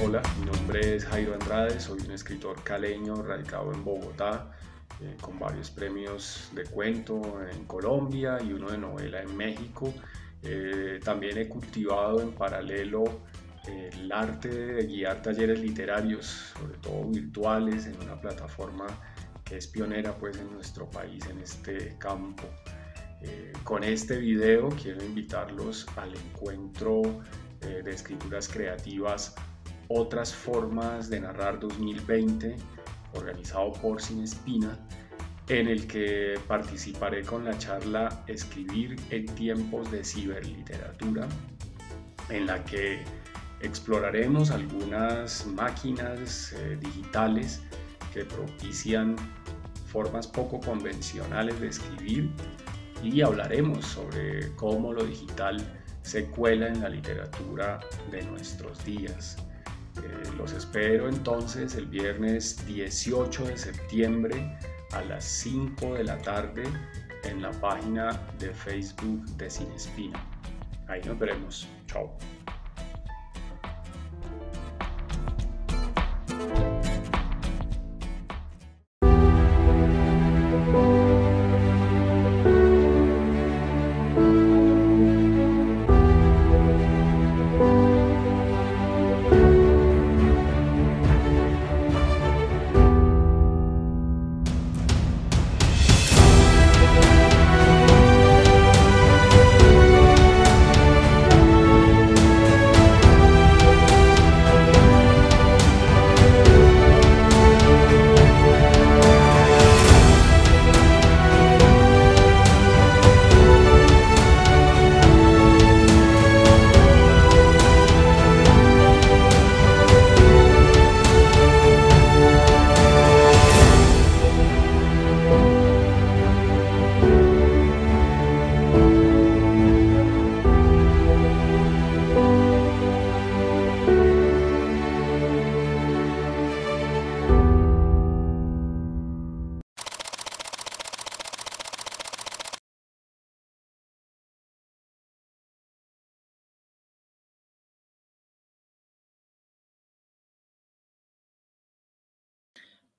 Hola, mi nombre es Jairo Andrade, soy un escritor caleño radicado en Bogotá, con varios premios de cuento en Colombia y uno de novela en México. También he cultivado en paralelo el arte de guiar talleres literarios, sobre todo virtuales, en una plataforma que es pionera pues, en nuestro país en este campo. Con este video quiero invitarlos al encuentro de escrituras creativas Otras Formas de Narrar 2020, organizado por Sin Espina, en el que participaré con la charla Escribir en tiempos de ciberliteratura, en la que exploraremos algunas máquinas digitales que propician formas poco convencionales de escribir y hablaremos sobre cómo lo digital se cuela en la literatura de nuestros días. Los espero entonces el viernes 18 de septiembre a las 5 de la tarde en la página de Facebook de Sin Espina. Ahí nos veremos. Chao.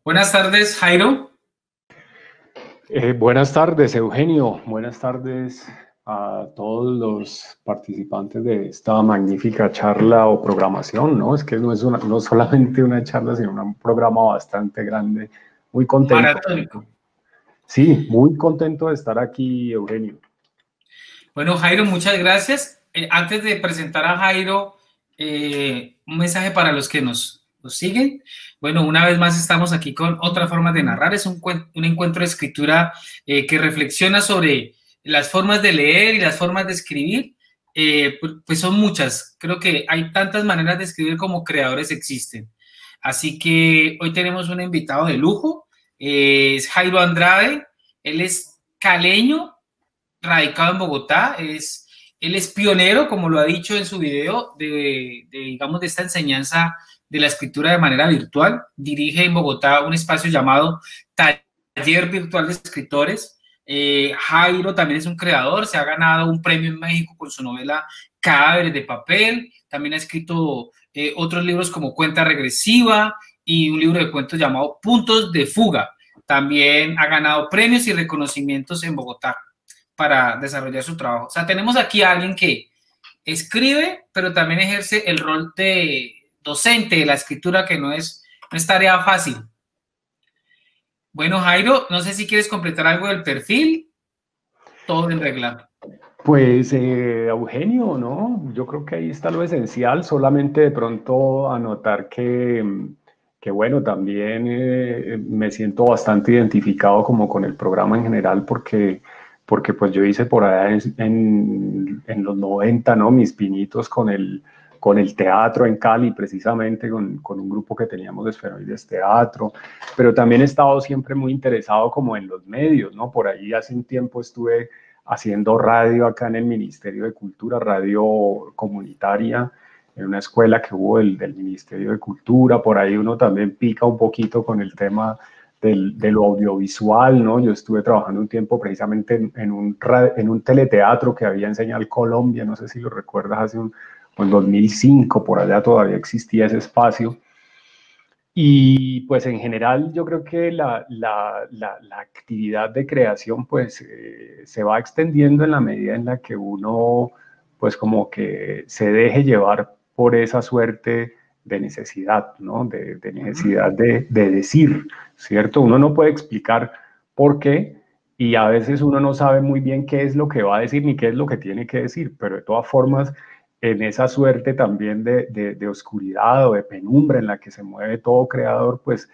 Buenas tardes, Jairo. Buenas tardes, Eugenio. Buenas tardes a todos los participantes de esta magnífica charla o programación, ¿no? Es que no es no solamente una charla, sino un programa bastante grande. Muy contento. Maratónico. Sí, muy contento de estar aquí, Eugenio. Bueno, Jairo, muchas gracias. Antes de presentar a Jairo, un mensaje para los que nos siguen. Bueno, una vez más estamos aquí con Otras Formas de Narrar. Es un encuentro de escritura que reflexiona sobre las formas de leer y las formas de escribir. Pues son muchas. Creo que hay tantas maneras de escribir como creadores existen. Así que hoy tenemos un invitado de lujo. Es Jairo Andrade. Él es caleño, radicado en Bogotá. Él es pionero, como lo ha dicho en su video, digamos, de esta enseñanza de la escritura de manera virtual. Dirige en Bogotá un espacio llamado Taller Virtual de Escritores. Jairo también es un creador, se ha ganado un premio en México con su novela Cadáveres de Papel. También ha escrito otros libros como Cuenta Regresiva y un libro de cuentos llamado Puntos de Fuga. También ha ganado premios y reconocimientos en Bogotá para desarrollar su trabajo. O sea, tenemos aquí a alguien que escribe, pero también ejerce el rol de docente de la escritura, que no es tarea fácil. Bueno, Jairo, no sé si quieres completar algo del perfil. Todo en regla. Pues, Eugenio, ¿no? Yo creo que ahí está lo esencial, solamente de pronto anotar que bueno, también me siento bastante identificado como con el programa en general porque pues yo hice por allá en los 90, ¿no? Mis pinitos con el teatro en Cali, precisamente con un grupo que teníamos de Esferoides Teatro, pero también he estado siempre muy interesado como en los medios, ¿no? Por ahí hace un tiempo estuve haciendo radio acá en el Ministerio de Cultura, radio comunitaria, en una escuela que hubo del Ministerio de Cultura. Por ahí uno también pica un poquito con el tema de lo audiovisual, ¿no? Yo estuve trabajando un tiempo precisamente en un teleteatro que había en Señal Colombia, no sé si lo recuerdas, hace en 2005, por allá todavía existía ese espacio. Y pues en general yo creo que la actividad de creación pues se va extendiendo en la medida en la que uno pues como que se deje llevar por esa suerte de necesidad, ¿no? De necesidad de decir, ¿cierto? Uno no puede explicar por qué y a veces uno no sabe muy bien qué es lo que va a decir ni qué es lo que tiene que decir, pero de todas formas en esa suerte también de oscuridad o de penumbra en la que se mueve todo creador, pues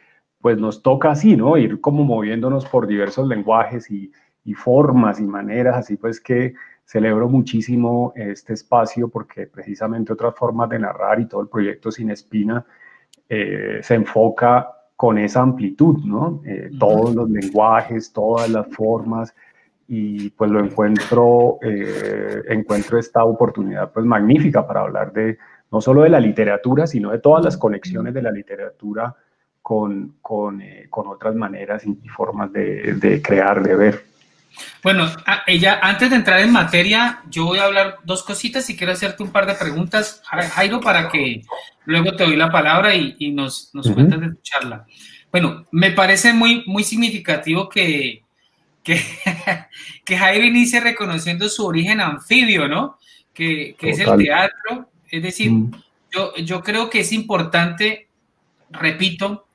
nos toca así, ¿no? Ir como moviéndonos por diversos lenguajes y formas y maneras, así pues que celebro muchísimo este espacio porque precisamente otras formas de narrar y todo el proyecto Sin Espina se enfoca con esa amplitud, ¿no? Todos los lenguajes, todas las formas, y pues lo encuentro esta oportunidad pues magnífica para hablar de no solo de la literatura, sino de todas las conexiones de la literatura con otras maneras y formas de crear, de ver. Bueno, ella, antes de entrar en materia, yo voy a hablar dos cositas y quiero hacerte un par de preguntas, Jairo, para que luego te doy la palabra y nos cuentes de tu charla. Bueno, me parece muy significativo que Jairo inicie reconociendo su origen anfibio, ¿no? Que es el teatro. Es decir, yo creo que es importante, repito,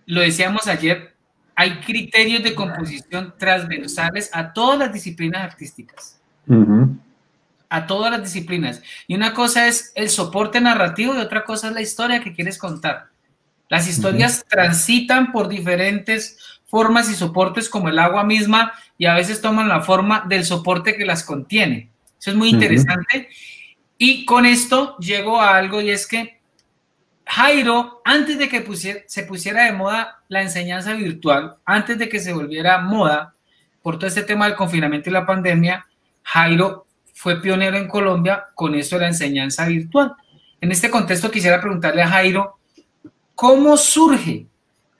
lo decíamos ayer, hay criterios de composición transversales a todas las disciplinas artísticas. A todas las disciplinas. Y una cosa es el soporte narrativo y otra cosa es la historia que quieres contar. Las historias transitan por diferentes formas y soportes como el agua misma y a veces toman la forma del soporte que las contiene. Eso es muy interesante. Y con esto llego a algo y es que Jairo, antes de que se pusiera de moda la enseñanza virtual, antes de que se volviera moda por todo este tema del confinamiento y la pandemia, Jairo fue pionero en Colombia con esto de la enseñanza virtual. En este contexto quisiera preguntarle a Jairo, ¿cómo surge?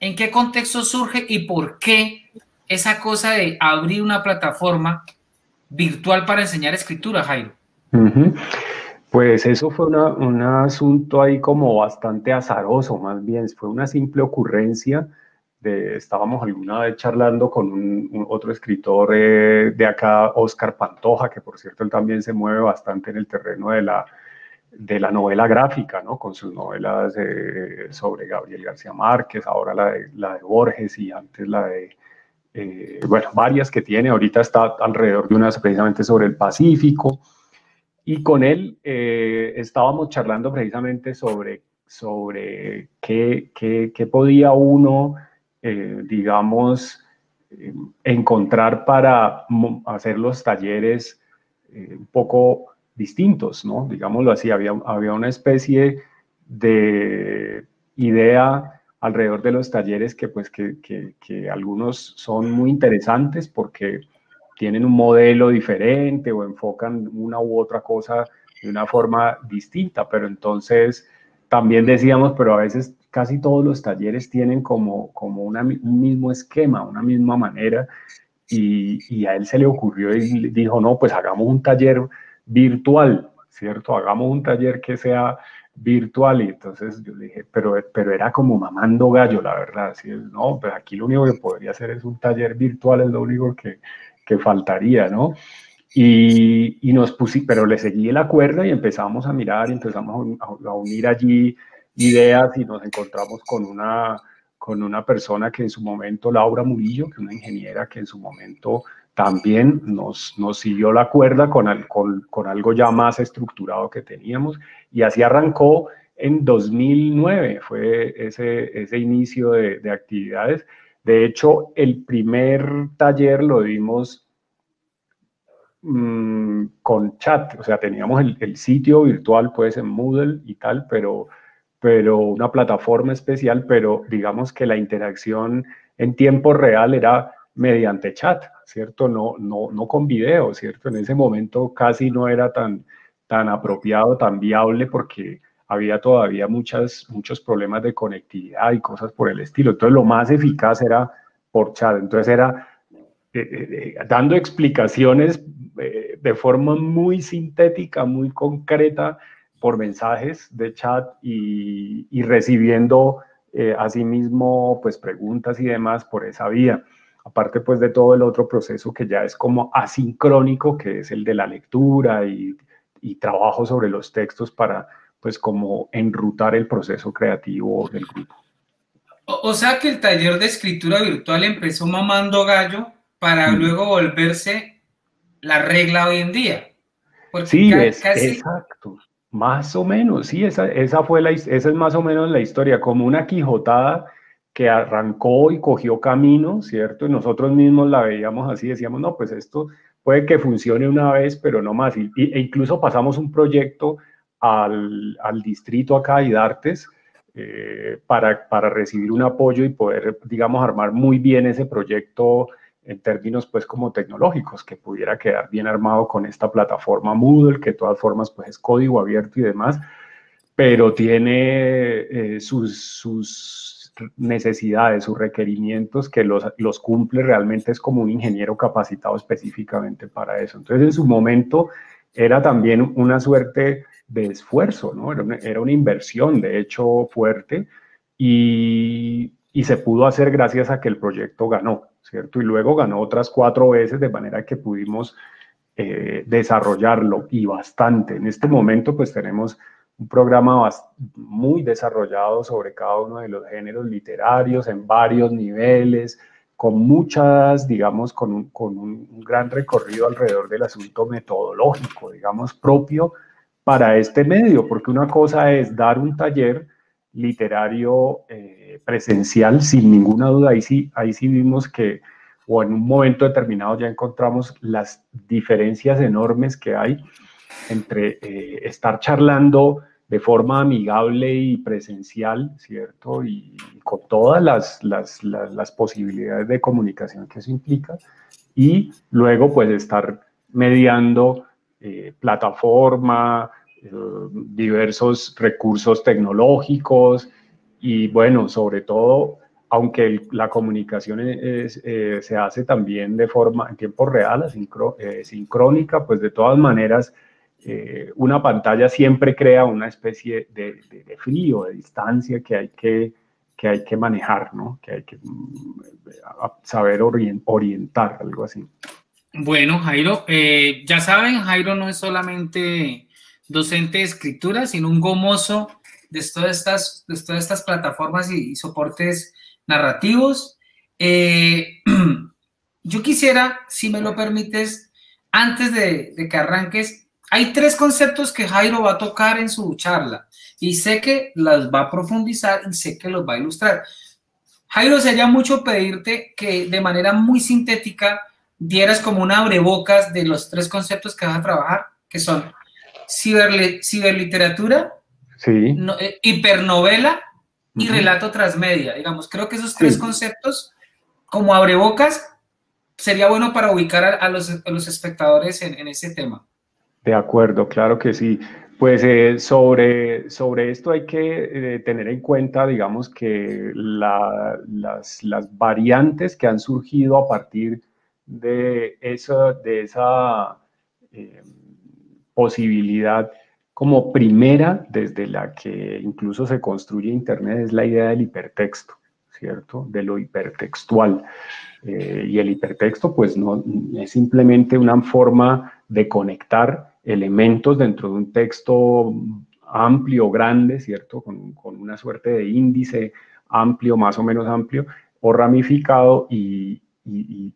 ¿En qué contexto surge y por qué esa cosa de abrir una plataforma virtual para enseñar escritura, Jairo? Pues eso fue un asunto ahí como bastante azaroso, más bien, fue una simple ocurrencia. Estábamos alguna vez charlando con otro escritor de acá, Óscar Pantoja, que por cierto él también se mueve bastante en el terreno de la novela gráfica, ¿no? Con sus novelas sobre Gabriel García Márquez, ahora la de Borges y antes la de, bueno, varias que tiene, ahorita está alrededor de unas precisamente sobre el Pacífico. Y con él estábamos charlando precisamente sobre qué podía uno, digamos, encontrar para hacer los talleres un poco distintos, ¿no? Digámoslo así, había una especie de idea alrededor de los talleres que algunos son muy interesantes porque tienen un modelo diferente o enfocan una u otra cosa de una forma distinta, pero entonces también decíamos, pero a veces casi todos los talleres tienen como un mismo esquema, una misma manera, y a él se le ocurrió y dijo, no, pues hagamos un taller virtual, ¿cierto? Hagamos un taller que sea virtual, y entonces yo le dije, pero era como mamando gallo, la verdad, ¿sí? No, pues aquí lo único que podría hacer es un taller virtual, es lo único que faltaría, ¿no? Y nos pusimos, pero le seguí la cuerda y empezamos a mirar, y empezamos a unir allí ideas y nos encontramos con una persona que en su momento, Laura Murillo, que es una ingeniera que en su momento también nos siguió la cuerda con algo ya más estructurado que teníamos, y así arrancó en 2009, fue ese inicio de actividades. De hecho, el primer taller lo dimos con chat, o sea, teníamos el sitio virtual, pues en Moodle y tal, pero una plataforma especial, pero digamos que la interacción en tiempo real era mediante chat, ¿cierto? No con video, ¿cierto? En ese momento casi no era tan apropiado, tan viable, porque había todavía muchos problemas de conectividad y cosas por el estilo. Entonces, lo más eficaz era por chat. Entonces, era dando explicaciones de forma muy sintética, muy concreta por mensajes de chat y recibiendo asimismo pues preguntas y demás por esa vía. Aparte pues de todo el otro proceso que ya es como asincrónico, que es el de la lectura y trabajo sobre los textos para pues como enrutar el proceso creativo del grupo. O sea que el taller de escritura virtual empezó mamando gallo para luego volverse la regla hoy en día. Porque Sí, casi... exacto. Más o menos, sí, esa es más o menos la historia, como una Quijotada que arrancó y cogió camino, ¿cierto? Y nosotros mismos la veíamos así, decíamos, no, pues esto puede que funcione una vez, pero no más. E incluso pasamos un proyecto al distrito acá, IDARTES, para recibir un apoyo y poder, digamos, armar muy bien ese proyecto en términos pues como tecnológicos, que pudiera quedar bien armado con esta plataforma Moodle, que de todas formas pues es código abierto y demás, pero tiene sus necesidades, sus requerimientos que los cumple realmente, es como un ingeniero capacitado específicamente para eso. Entonces en su momento era también una suerte de esfuerzo, ¿no? Era una inversión de hecho fuerte y se pudo hacer gracias a que el proyecto ganó, ¿cierto? Y luego ganó otras 4 veces, de manera que pudimos desarrollarlo y bastante. En este momento pues tenemos un programa muy desarrollado sobre cada uno de los géneros literarios en varios niveles, con muchas, digamos, con un gran recorrido alrededor del asunto metodológico, digamos, propio para este medio, porque una cosa es dar un taller literario presencial, sin ninguna duda, ahí sí vimos que, o en un momento determinado ya encontramos las diferencias enormes que hay entre estar charlando de forma amigable y presencial, ¿cierto? Y con todas las posibilidades de comunicación que eso implica, y luego pues estar mediando plataforma, diversos recursos tecnológicos y bueno, sobre todo, aunque la comunicación se hace también de forma en tiempo real, sincrónica, pues de todas maneras una pantalla siempre crea una especie de frío, de distancia que hay que manejar, ¿no? Que hay que saber orientar, algo así. Bueno, Jairo, ya saben, Jairo no es solamente docente de escritura, sino un gomoso de todas estas plataformas y soportes narrativos. Yo quisiera, si me lo permites, antes de que arranques, hay 3 conceptos que Jairo va a tocar en su charla y sé que las va a profundizar y sé que los va a ilustrar. Jairo, sería mucho pedirte que de manera muy sintética dieras como un abrebocas de los 3 conceptos que vas a trabajar, que son ciberliteratura, Sí. hipernovela y relato transmedia. Digamos, creo que esos 3 conceptos, como abrebocas, sería bueno para ubicar a los espectadores en ese tema. De acuerdo, claro que sí. Pues sobre esto hay que tener en cuenta, digamos, que las variantes que han surgido a partir de esa posibilidad como primera, desde la que incluso se construye Internet, es la idea del hipertexto, ¿cierto? De lo hipertextual. Y el hipertexto, pues, no es simplemente una forma de conectar elementos dentro de un texto amplio, grande, ¿cierto? Con una suerte de índice amplio, más o menos amplio, o ramificado y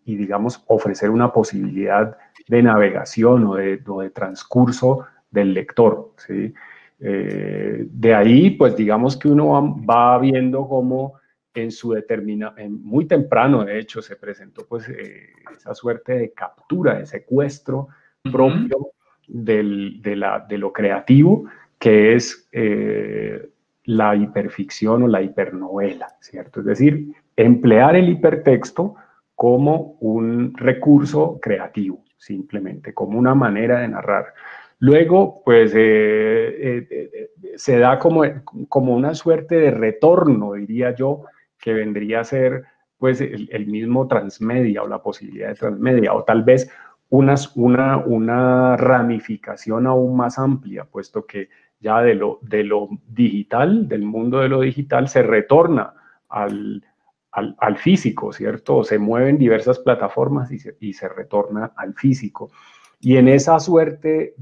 digamos, ofrecer una posibilidad de navegación o de transcurso del lector, ¿sí? De ahí, pues digamos que uno va viendo cómo en su muy temprano, de hecho, se presentó pues esa suerte de captura, de secuestro propio de lo creativo, que es la hiperficción o la hipernovela, ¿cierto? Es decir, emplear el hipertexto como un recurso creativo, simplemente, como una manera de narrar. Luego, pues, se da como una suerte de retorno, diría yo, que vendría a ser, pues, el mismo transmedia o la posibilidad de transmedia, o tal vez una ramificación aún más amplia, puesto que ya de lo digital, del mundo de lo digital, se retorna al físico, ¿cierto? O se mueven diversas plataformas y se retorna al físico. Y en esa suerte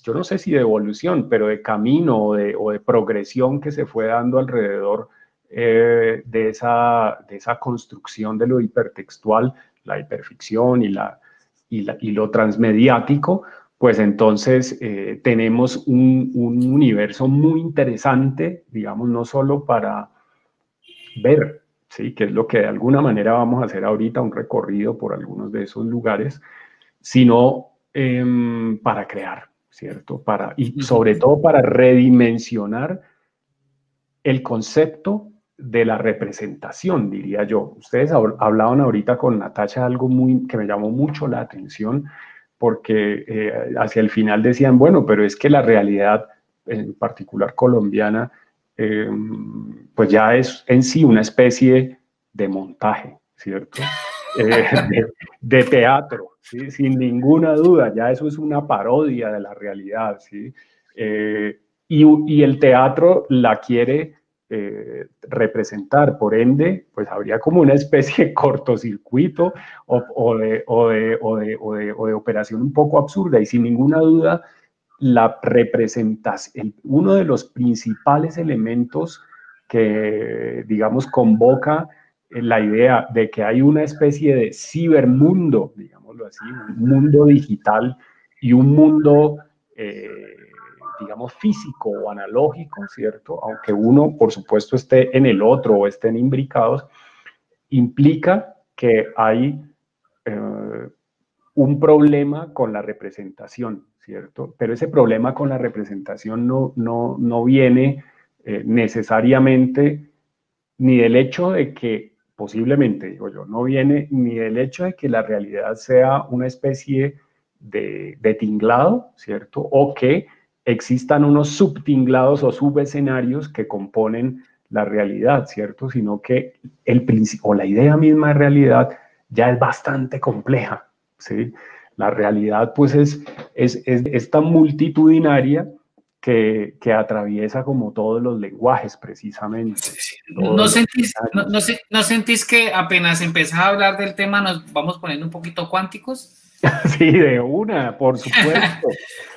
yo no sé si de evolución, pero de camino o de progresión que se fue dando alrededor de esa construcción de lo hipertextual, la hiperficción y lo transmediático, pues entonces tenemos un universo muy interesante, digamos, no solo para ver, ¿sí? Que es lo que de alguna manera vamos a hacer ahorita, un recorrido por algunos de esos lugares, sino para crear, ¿cierto? Y sobre todo para redimensionar el concepto de la representación, diría yo. Ustedes hablaban ahorita con Natasha algo que me llamó mucho la atención, porque hacia el final decían, bueno, pero es que la realidad, en particular colombiana, pues ya es en sí una especie de montaje, ¿cierto? De teatro, ¿sí? Sin ninguna duda, ya eso es una parodia de la realidad, ¿sí? Y el teatro la quiere representar, por ende, pues habría como una especie de cortocircuito o de operación un poco absurda, y sin ninguna duda la representación, uno de los principales elementos que, digamos, convoca la idea de que hay una especie de cibermundo, digámoslo así, un mundo digital y un mundo digamos, físico o analógico, ¿cierto? Aunque uno, por supuesto, esté en el otro o estén imbricados, implica que hay un problema con la representación, ¿cierto? Pero ese problema con la representación no viene necesariamente ni del hecho de que, posiblemente, digo yo, no viene ni del hecho de que la realidad sea una especie de tinglado, ¿cierto? O que existan unos subtinglados o subescenarios que componen la realidad, ¿cierto? Sino que o la idea misma de realidad ya es bastante compleja, ¿sí? La realidad, pues, es tan multitudinaria que atraviesa como todos los lenguajes, precisamente. Sí. ¿No sentís que apenas empezás a hablar del tema nos vamos poniendo un poquito cuánticos? Sí, de una, por supuesto.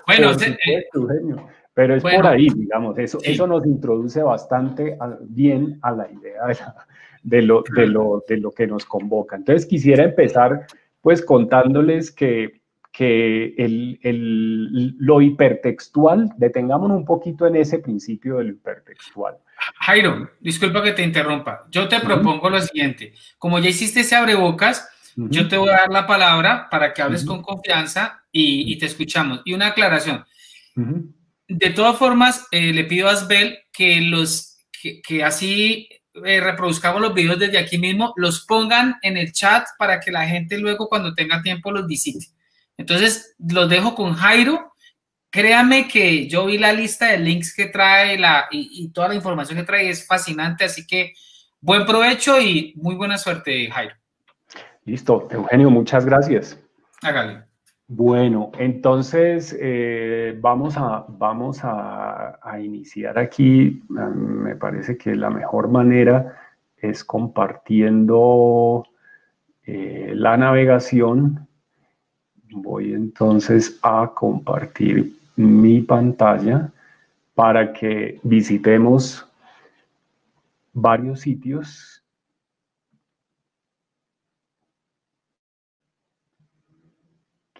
Bueno, por supuesto, Eugenio. Pero es por ahí, digamos, eso nos introduce bastante bien a la idea de lo que nos convoca. Entonces quisiera empezar pues contándoles que lo hipertextual, detengámonos un poquito en ese principio del hipertextual. Jairo, disculpa que te interrumpa. Yo te propongo lo siguiente. Como ya hiciste ese abrebocas, yo te voy a dar la palabra para que hables con confianza y te escuchamos. Y una aclaración. De todas formas, le pido a Asbel que así reproduzcamos los videos desde aquí mismo, los pongan en el chat para que la gente luego cuando tenga tiempo los visite. Entonces, los dejo con Jairo. Créame que yo vi la lista de links que trae y toda la información que trae es fascinante, así que buen provecho y muy buena suerte, Jairo. Listo, Eugenio, muchas gracias. Hágale. Bueno, entonces vamos a iniciar aquí. Me parece que la mejor manera es compartiendo la navegación. Voy entonces a compartir mi pantalla para que visitemos varios sitios.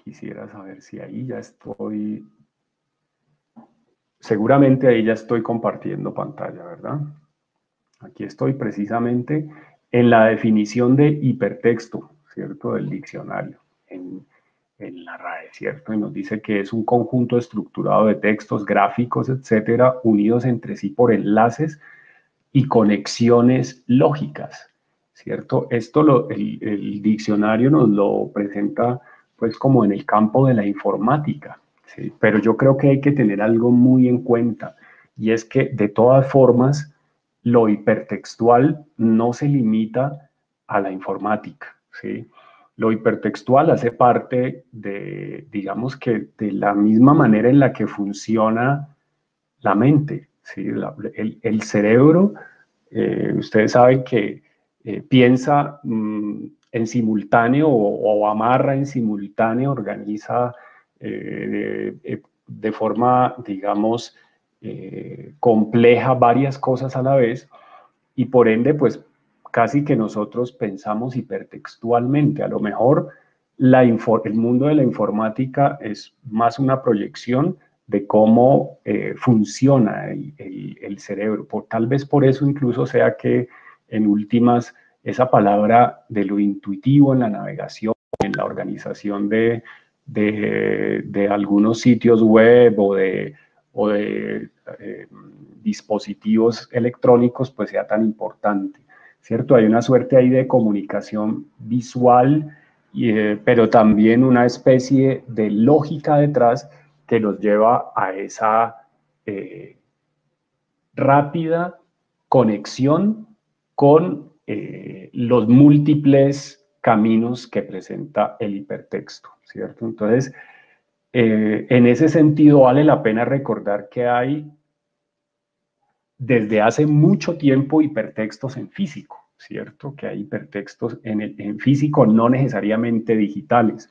Quisiera saber si ahí ya estoy, seguramente ahí ya estoy compartiendo pantalla, ¿verdad? Aquí estoy precisamente en la definición de hipertexto, ¿cierto? Del diccionario, en la RAE, ¿cierto? Y nos dice que es un conjunto estructurado de textos, gráficos, etcétera, unidos entre sí por enlaces y conexiones lógicas, ¿cierto? Esto el diccionario nos lo presenta pues como en el campo de la informática, ¿sí? Pero yo creo que hay que tener algo muy en cuenta, y es que de todas formas lo hipertextual no se limita a la informática, ¿sí? Lo hipertextual hace parte de, digamos que, de la misma manera en la que funciona la mente, ¿sí? El cerebro, ustedes saben que piensa en simultáneo o amarra en simultáneo, organiza de forma, digamos, compleja varias cosas a la vez y por ende, pues casi que nosotros pensamos hipertextualmente. A lo mejor el mundo de la informática es más una proyección de cómo funciona el cerebro. Tal vez por eso incluso sea que en últimas esa palabra de lo intuitivo en la navegación, en la organización de algunos sitios web o de dispositivos electrónicos, pues sea tan importante, ¿cierto? Hay una suerte ahí de comunicación visual, pero también una especie de lógica detrás que nos lleva a esa rápida conexión con los múltiples caminos que presenta el hipertexto, ¿cierto? Entonces, en ese sentido vale la pena recordar que hay desde hace mucho tiempo hipertextos en físico, ¿cierto? Que hay hipertextos en físico no necesariamente digitales.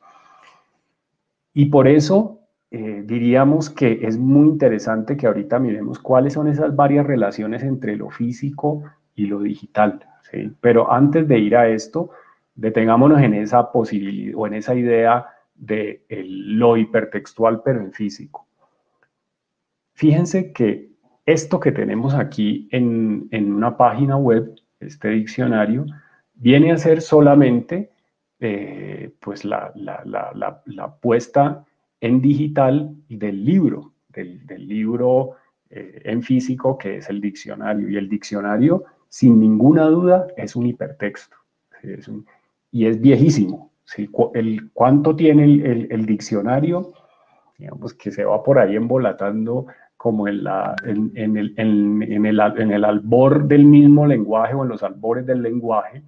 Y por eso diríamos que es muy interesante que ahorita miremos cuáles son esas varias relaciones entre lo físico y lo digital, ¿sí? Pero antes de ir a esto, detengámonos en esa posibilidad o en esa idea de lo hipertextual pero en físico. Fíjense que esto que tenemos aquí en una página web, este diccionario, viene a ser solamente pues la puesta en digital del libro, del libro en físico que es el diccionario. Y el diccionario, sin ninguna duda, es un hipertexto. ¿Sí? Y es viejísimo. ¿Sí? ¿Cuánto tiene el diccionario? Digamos que se va por ahí embolatando como en el albor del mismo lenguaje o en los albores del lenguaje.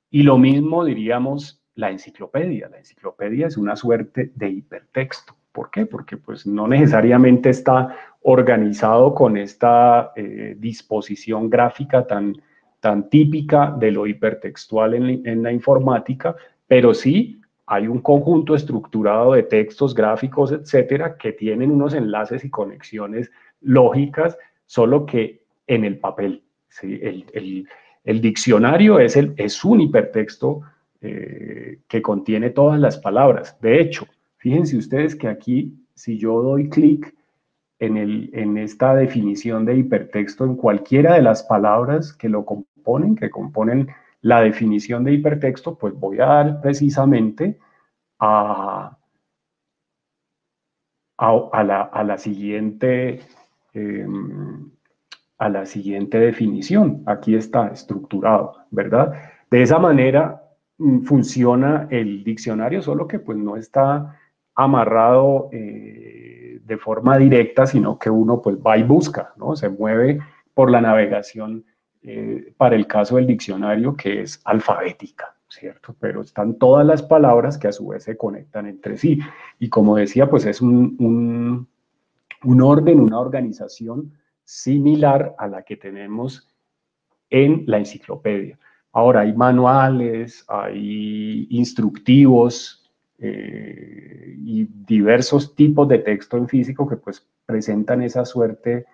Y lo mismo diríamos la enciclopedia. La enciclopedia es una suerte de hipertexto. ¿Por qué? Porque pues no necesariamente está organizado con esta disposición gráfica tan típica de lo hipertextual en la informática, pero sí hay un conjunto estructurado de textos, gráficos, etcétera, que tienen unos enlaces y conexiones lógicas, solo que en el papel. ¿Sí? El diccionario es un hipertexto que contiene todas las palabras. De hecho, fíjense ustedes que aquí, si yo doy clic en esta definición de hipertexto en cualquiera de las palabras que lo componen, que componen la definición de hipertexto, pues voy a dar precisamente a la siguiente a la siguiente definición. Aquí está estructurado, ¿verdad? De esa manera funciona el diccionario, solo que pues no está amarrado de forma directa, sino que uno pues va y busca, ¿no? Se mueve por la navegación para el caso del diccionario, que es alfabética, ¿cierto? Pero están todas las palabras que a su vez se conectan entre sí. Y como decía, pues es un orden, una organización similar a la que tenemos en la enciclopedia. Ahora, hay manuales, hay instructivos y diversos tipos de texto en físico que pues presentan esa suerte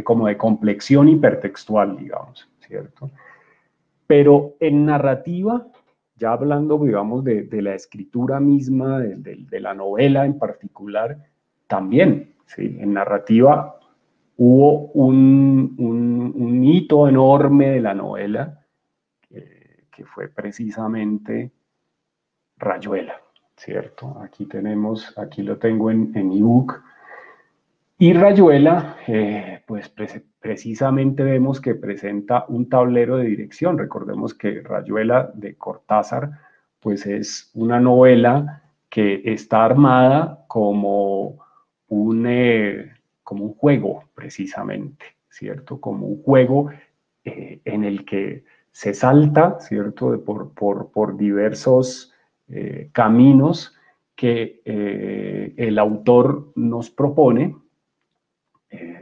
como de complexión hipertextual, digamos, ¿cierto? Pero en narrativa, ya hablando, digamos, de la escritura misma, de la novela en particular, también, ¿sí? En narrativa hubo un hito enorme de la novela que fue precisamente Rayuela, ¿cierto? Aquí lo tengo en ebook. Y Rayuela, pues precisamente vemos que presenta un tablero de dirección. Recordemos que Rayuela de Cortázar, pues es una novela que está armada como un juego, precisamente, ¿cierto? Como un juego en el que se salta, ¿cierto?, por diversos caminos que el autor nos propone.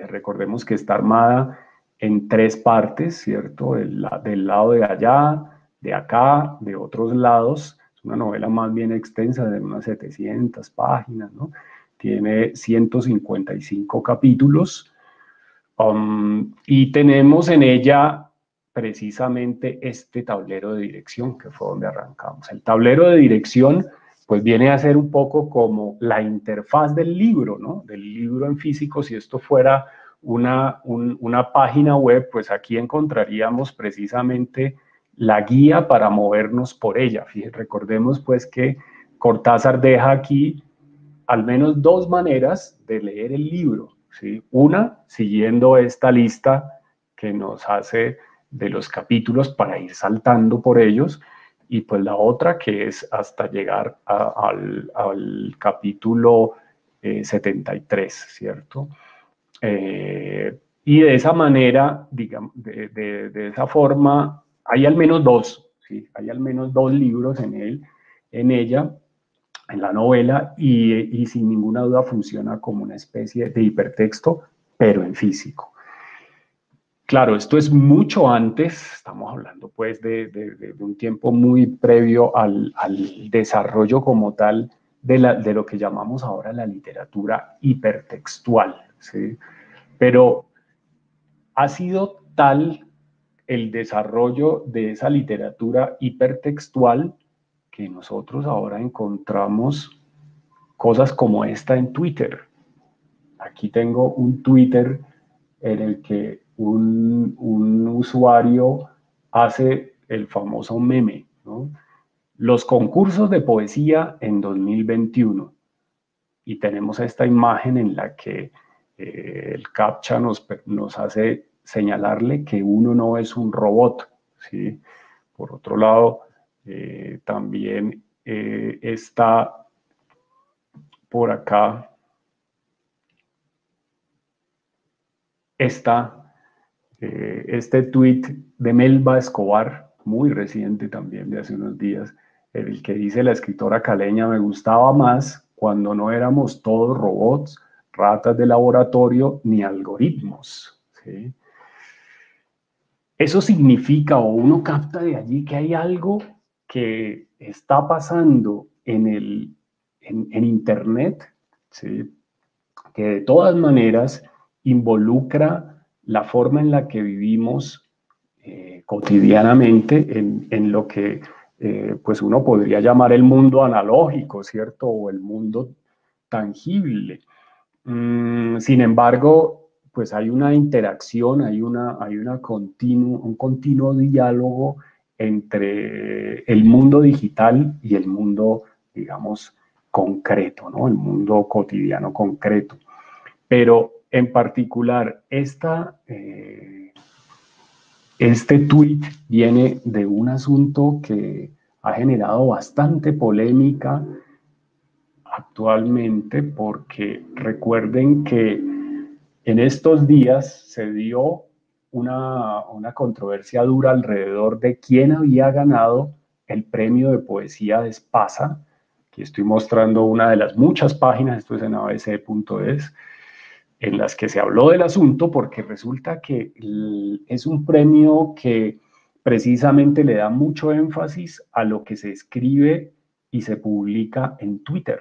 Recordemos que está armada en 3 partes, ¿cierto? Del lado de allá, de acá, de otros lados. Es una novela más bien extensa, de unas 700 páginas, ¿no? Tiene 155 capítulos, y tenemos en ella precisamente este tablero de dirección, que fue donde arrancamos. El tablero de dirección pues viene a ser un poco como la interfaz del libro, ¿no? Del libro en físico. Si esto fuera una página web, pues aquí encontraríamos precisamente la guía para movernos por ella. Fíjense, recordemos pues que Cortázar deja aquí al menos 2 maneras de leer el libro, ¿sí? Una, siguiendo esta lista que nos hace de los capítulos para ir saltando por ellos, y pues la otra que es hasta llegar al capítulo 73, ¿cierto? Y de esa manera, digamos, de esa forma, hay al menos 2, ¿sí? Hay al menos 2 libros en ella, en la novela, y sin ninguna duda funciona como una especie de hipertexto, pero en físico. Claro, esto es mucho antes, estamos hablando pues de un tiempo muy previo al desarrollo como tal de lo que llamamos ahora la literatura hipertextual, ¿sí? Pero ha sido tal el desarrollo de esa literatura hipertextual que nosotros ahora encontramos cosas como esta en Twitter. Aquí tengo un Twitter en el que un usuario hace el famoso meme, ¿no? Los concursos de poesía en 2021. Y tenemos esta imagen en la que el CAPTCHA nos hace señalarle que uno no es un robot, ¿sí? Por otro lado, también está por acá este tweet de Melba Escobar, muy reciente también, de hace unos días, en el que dice la escritora caleña: me gustaba más cuando no éramos todos robots, ratas de laboratorio ni algoritmos, ¿sí? Eso significa, o uno capta de allí, que hay algo que está pasando en Internet, ¿sí? Que de todas maneras involucra la forma en la que vivimos cotidianamente en lo que pues uno podría llamar el mundo analógico, ¿cierto? O el mundo tangible. Sin embargo, pues hay una interacción, un continuo diálogo entre el mundo digital y el mundo, digamos, concreto, ¿no? El mundo cotidiano concreto. Pero en particular, este tuit viene de un asunto que ha generado bastante polémica actualmente, porque recuerden que en estos días se dio una controversia dura alrededor de quién había ganado el premio de poesía de Espasa. Aquí estoy mostrando una de las muchas páginas, esto es en abc.es, en las que se habló del asunto, porque resulta que es un premio que precisamente le da mucho énfasis a lo que se escribe y se publica en Twitter,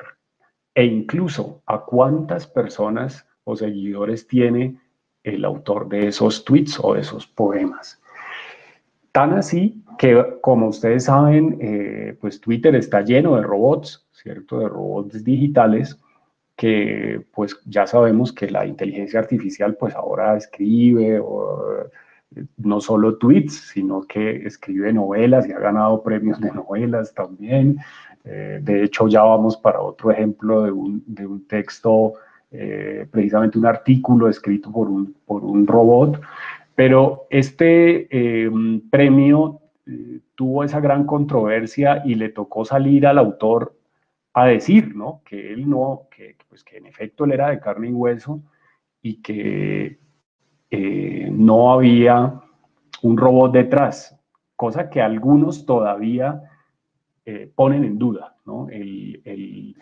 e incluso a cuántas personas o seguidores tiene el autor de esos tweets o de esos poemas. Tan así que, como ustedes saben, pues Twitter está lleno de robots, ¿cierto? De robots digitales, que pues ya sabemos que la inteligencia artificial pues ahora escribe no solo tweets, sino que escribe novelas y ha ganado premios de novelas también. De hecho, ya vamos para otro ejemplo de un texto, precisamente un artículo escrito por un robot. Pero este premio tuvo esa gran controversia y le tocó salir al autor a decir, ¿no? Que él no, pues que en efecto él era de carne y hueso y que no había un robot detrás, cosa que algunos todavía ponen en duda, ¿no? El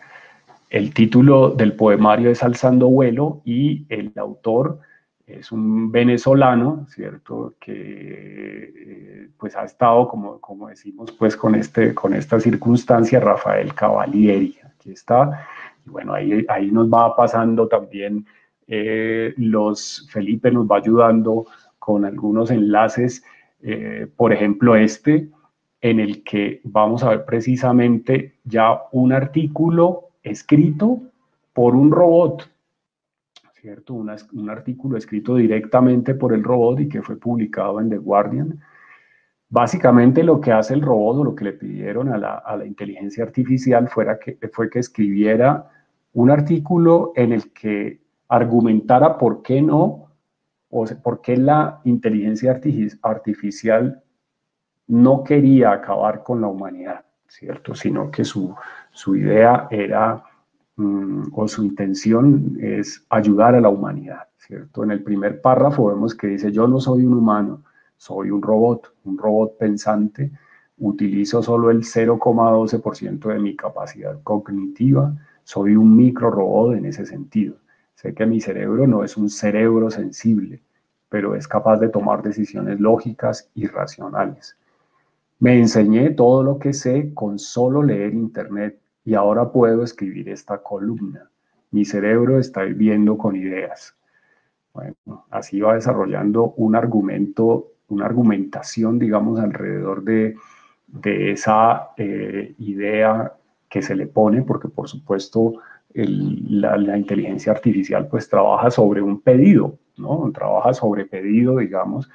título del poemario es Alzando vuelo y el autor es un venezolano, ¿cierto? Que pues ha estado, como decimos, pues con esta circunstancia, Rafael Cavalieri. Aquí está. Y bueno, ahí nos va pasando también, Felipe nos va ayudando con algunos enlaces, por ejemplo en el que vamos a ver precisamente ya un artículo escrito por un robot, ¿cierto? Un artículo escrito directamente por el robot y que fue publicado en The Guardian. Básicamente lo que hace el robot o lo que le pidieron a la inteligencia artificial fue que escribiera un artículo en el que argumentara por qué no, o sea, por qué la inteligencia artificial no quería acabar con la humanidad, ¿cierto? Sino que su idea era, o su intención es ayudar a la humanidad, ¿cierto? En el primer párrafo vemos que dice, yo no soy un humano, soy un robot pensante, utilizo solo el 0,12% de mi capacidad cognitiva, soy un micro robot en ese sentido. Sé que mi cerebro no es un cerebro sensible, pero es capaz de tomar decisiones lógicas y racionales. Me enseñé todo lo que sé con solo leer internet y ahora puedo escribir esta columna. Mi cerebro está hirviendo con ideas. Bueno, así va desarrollando un argumento, una argumentación, digamos, alrededor de esa idea que se le pone, porque por supuesto la inteligencia artificial pues trabaja sobre un pedido, ¿no? Trabaja sobre pedido, digamos,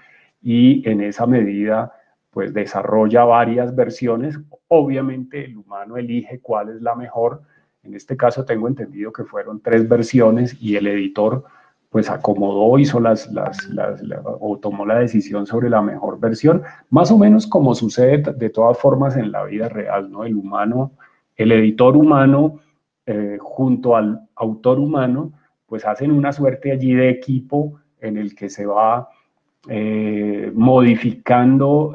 y en esa medida pues desarrolla varias versiones. Obviamente el humano elige cuál es la mejor. En este caso tengo entendido que fueron 3 versiones y el editor pues acomodó, hizo o tomó la decisión sobre la mejor versión, más o menos como sucede de todas formas en la vida real, ¿no? El humano, el editor humano, junto al autor humano, pues hacen una suerte allí de equipo en el que se va modificando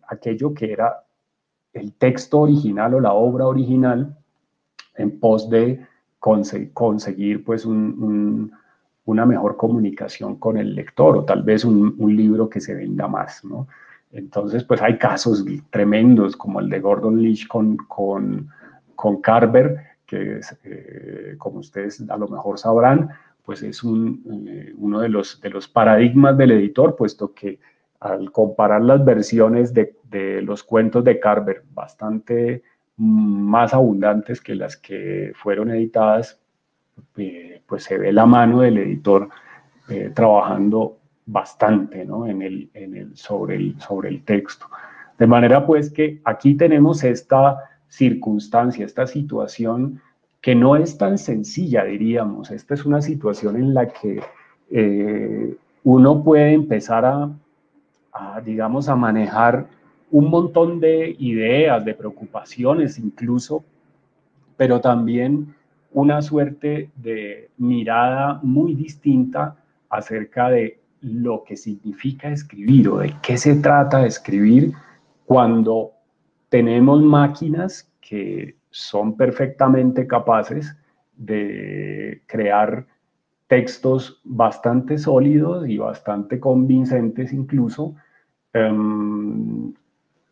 aquello que era el texto original o la obra original en pos de conseguir pues una mejor comunicación con el lector o tal vez un libro que se venda más, ¿no? Entonces, pues hay casos tremendos como el de Gordon Lish con Carver, que es, como ustedes a lo mejor sabrán, pues es uno de los paradigmas del editor, puesto que al comparar las versiones de los cuentos de Carver, bastante más abundantes que las que fueron editadas, pues se ve la mano del editor trabajando bastante, ¿no? sobre el texto. De manera pues que aquí tenemos esta circunstancia, esta situación que no es tan sencilla, diríamos. Esta es una situación en la que uno puede empezar digamos, a manejar un montón de ideas, de preocupaciones incluso, pero también una suerte de mirada muy distinta acerca de lo que significa escribir o de qué se trata de escribir cuando tenemos máquinas que son perfectamente capaces de crear textos bastante sólidos y bastante convincentes incluso,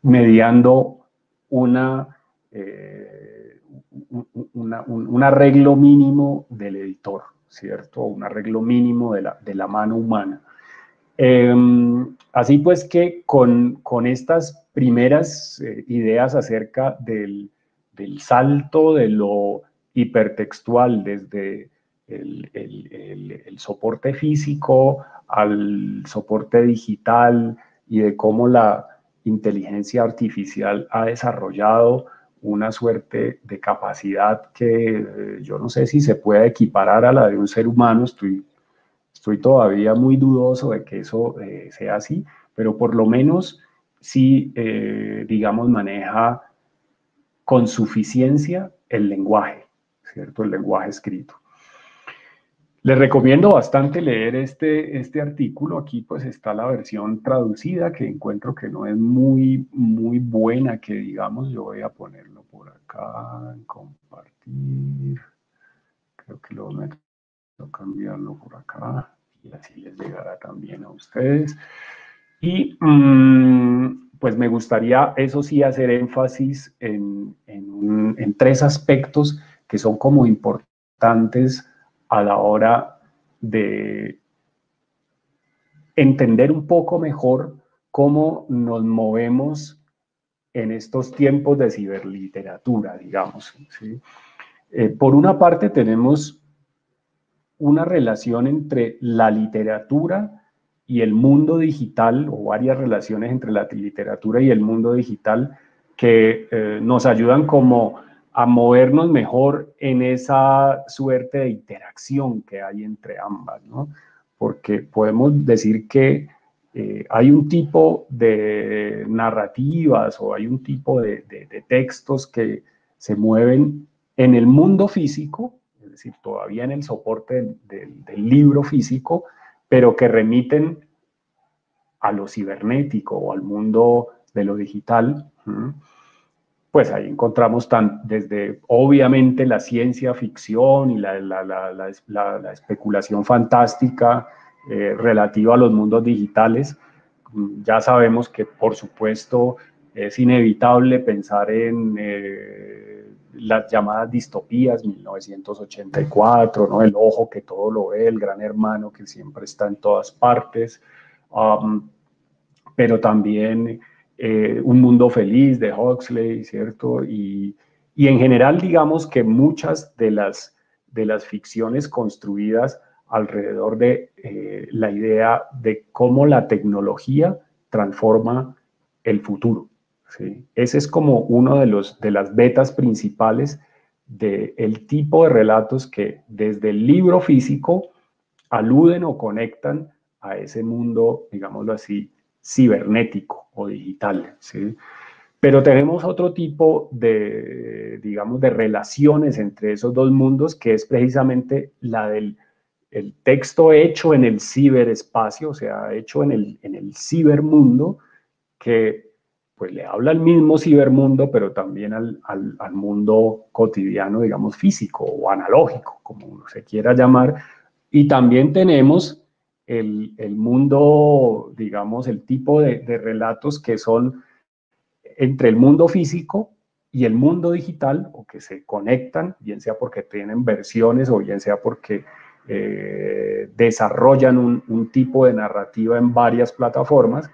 mediando un arreglo mínimo del editor, ¿cierto? Un arreglo mínimo de la mano humana. Así pues que con estas primeras ideas acerca del salto de lo hipertextual desde el soporte físico al soporte digital y de cómo la inteligencia artificial ha desarrollado una suerte de capacidad que yo no sé si se puede equiparar a la de un ser humano. Estoy todavía muy dudoso de que eso sea así, pero por lo menos sí, digamos, maneja con suficiencia el lenguaje, ¿cierto? El lenguaje escrito. Les recomiendo bastante leer este artículo. Aquí pues está la versión traducida que encuentro que no es muy buena, que digamos. Yo voy a ponerlo por acá, en compartir. Creo que luego me tengo que cambiarlo por acá y así les llegará también a ustedes. Y pues me gustaría, eso sí, hacer énfasis en tres aspectos que son como importantes a la hora de entender un poco mejor cómo nos movemos en estos tiempos de ciberliteratura, digamos. ¿Sí? Por una parte tenemos una relación entre la literatura y el mundo digital, o varias relaciones entre la literatura y el mundo digital que nos ayudan como a movernos mejor en esa suerte de interacción que hay entre ambas, ¿no? Porque podemos decir que hay un tipo de narrativas o hay un tipo de textos que se mueven en el mundo físico, es decir, todavía en el soporte del libro físico, pero que remiten a lo cibernético o al mundo de lo digital. Pues ahí encontramos desde obviamente la ciencia ficción y la especulación fantástica relativa a los mundos digitales. Ya sabemos que por supuesto es inevitable pensar en las llamadas distopías, 1984, ¿no? El ojo que todo lo ve, el gran hermano que siempre está en todas partes, pero también Un mundo feliz de Huxley, ¿cierto? Y en general, digamos que muchas de las ficciones construidas alrededor de la idea de cómo la tecnología transforma el futuro. ¿Sí? Ese es como uno de las vetas principales del tipo de relatos que desde el libro físico aluden o conectan a ese mundo, digámoslo así, cibernético o digital. ¿Sí? Pero tenemos otro tipo de, digamos, de relaciones entre esos dos mundos, que es precisamente la del el texto hecho en el ciberespacio, o sea, hecho en el cibermundo, que pues le habla al mismo cibermundo, pero también al mundo cotidiano, digamos, físico o analógico, como uno se quiera llamar. Y también tenemos el mundo, digamos, el tipo de relatos que son entre el mundo físico y el mundo digital, o que se conectan, bien sea porque tienen versiones o bien sea porque desarrollan un tipo de narrativa en varias plataformas,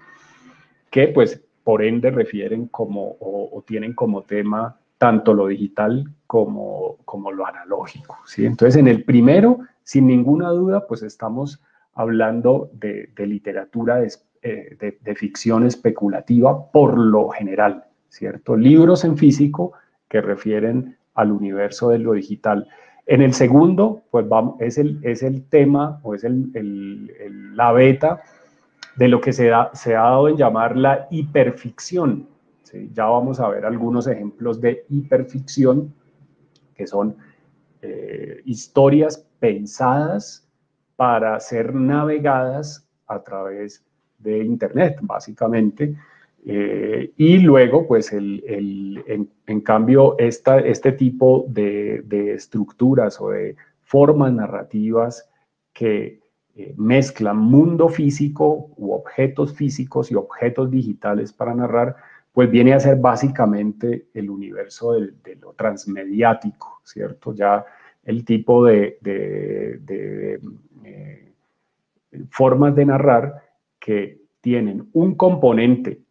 que pues por ende refieren como o tienen como tema tanto lo digital como lo analógico. ¿Sí? Entonces, en el primero, sin ninguna duda, pues estamos hablando de literatura de ficción especulativa por lo general, ¿cierto? Libros en físico que refieren al universo de lo digital. En el segundo, pues es el tema o es la beta de lo que se ha dado en llamar la hiperficción. ¿Sí? Ya vamos a ver algunos ejemplos de hiperficción, que son historias pensadas para ser navegadas a través de Internet, básicamente. Y luego, pues, en cambio, este tipo de estructuras o de formas narrativas que mezclan mundo físico u objetos físicos y objetos digitales para narrar, pues viene a ser básicamente el universo de lo transmediático, ¿cierto? Ya el tipo de formas de narrar que tienen un componente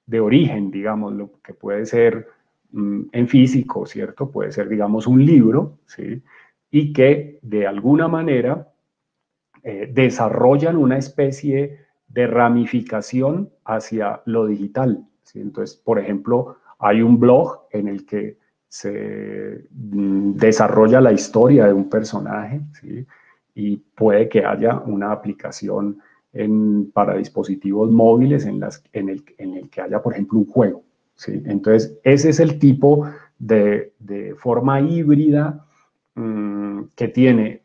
de origen, digamos, lo que puede ser en físico, ¿cierto? Puede ser, digamos, un libro, ¿sí? Y que de alguna manera desarrollan una especie de ramificación hacia lo digital. ¿Sí? Entonces, por ejemplo, hay un blog en el que se desarrolla la historia de un personaje, ¿sí? Y puede que haya una aplicación para dispositivos móviles en el que haya, por ejemplo, un juego. ¿Sí? Entonces, ese es el tipo de forma híbrida que tiene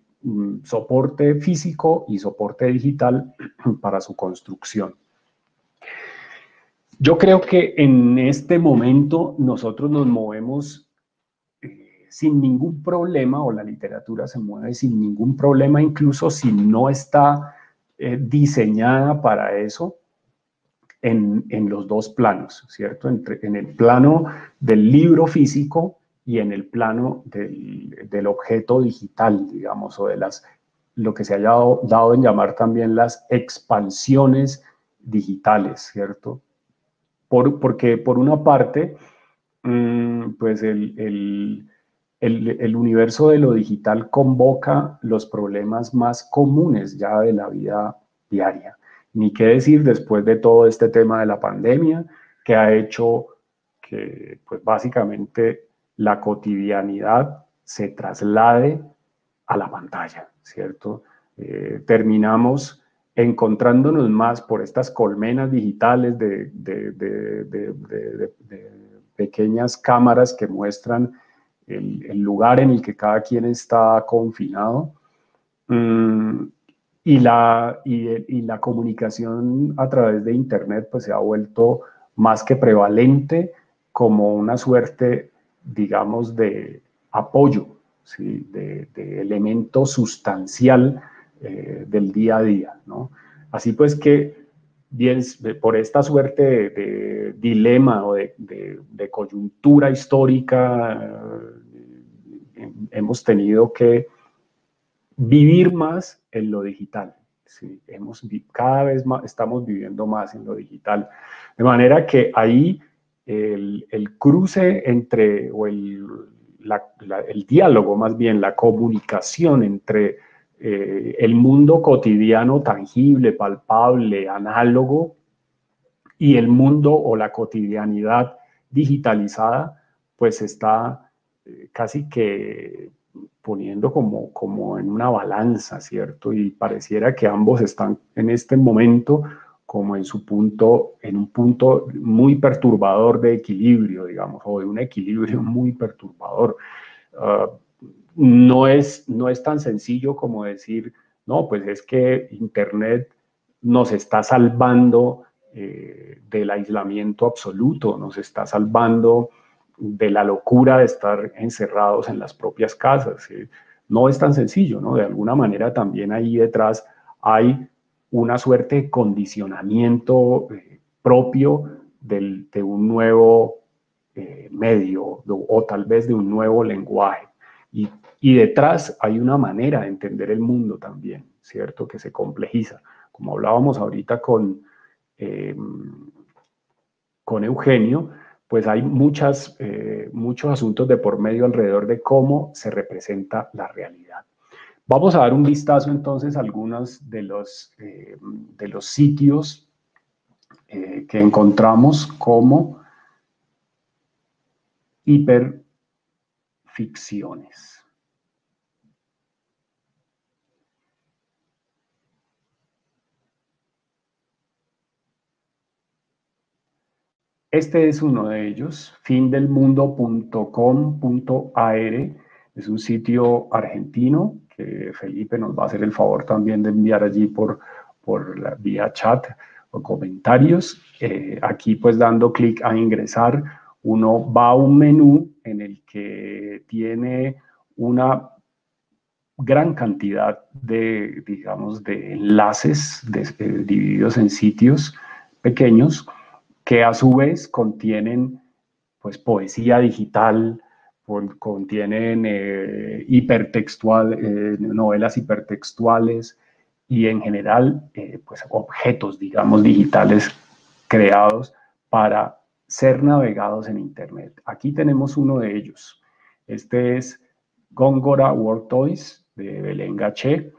soporte físico y soporte digital para su construcción. Yo creo que en este momento nosotros nos movemos sin ningún problema, o la literatura se mueve sin ningún problema, incluso si no está diseñada para eso, en los dos planos, ¿cierto? En el plano del libro físico y en el plano del objeto digital, digamos, o de lo que se haya dado en llamar también las expansiones digitales, ¿cierto? Porque por una parte, pues el universo de lo digital convoca los problemas más comunes ya de la vida diaria. Ni qué decir después de todo este tema de la pandemia, que ha hecho que, pues básicamente, la cotidianidad se traslade a la pantalla, ¿cierto? Terminamos encontrándonos más por estas colmenas digitales de pequeñas cámaras que muestran el lugar en el que cada quien está confinado. Y la comunicación a través de Internet pues se ha vuelto más que prevalente como una suerte, digamos, de apoyo, ¿sí? de elemento sustancial del día a día, ¿no? Así pues que, bien, por esta suerte de dilema o de coyuntura histórica, hemos tenido que vivir más en lo digital. Sí, cada vez más estamos viviendo más en lo digital. De manera que ahí el cruce entre, o el diálogo más bien, la comunicación entre el mundo cotidiano, tangible, palpable, análogo, y el mundo o la cotidianidad digitalizada, pues está casi que poniendo como en una balanza, ¿cierto? Y pareciera que ambos están en este momento como en un punto muy perturbador de equilibrio, digamos, o de un equilibrio muy perturbador. No es tan sencillo como decir, no, pues es que Internet nos está salvando del aislamiento absoluto, nos está salvando de la locura de estar encerrados en las propias casas. ¿Sí? No es tan sencillo, ¿no? De alguna manera también ahí detrás hay una suerte de condicionamiento propio de un nuevo medio o tal vez de un nuevo lenguaje. Y detrás hay una manera de entender el mundo también, ¿cierto? Que se complejiza. Como hablábamos ahorita con Eugenio, pues hay muchos asuntos de por medio alrededor de cómo se representa la realidad. Vamos a dar un vistazo entonces a algunos de los sitios que encontramos como hiperficciones. Este es uno de ellos, findelmundo.com.ar, es un sitio argentino que Felipe nos va a hacer el favor también de enviar allí por vía chat o comentarios. Aquí pues dando clic a ingresar, uno va a un menú en el que tiene una gran cantidad de, digamos, de enlaces divididos en sitios pequeños, que a su vez contienen pues poesía digital, contienen novelas hipertextuales y en general pues objetos, digamos, digitales creados para ser navegados en Internet. Aquí tenemos uno de ellos. Este es Góngora World Toys de Belén Gaché.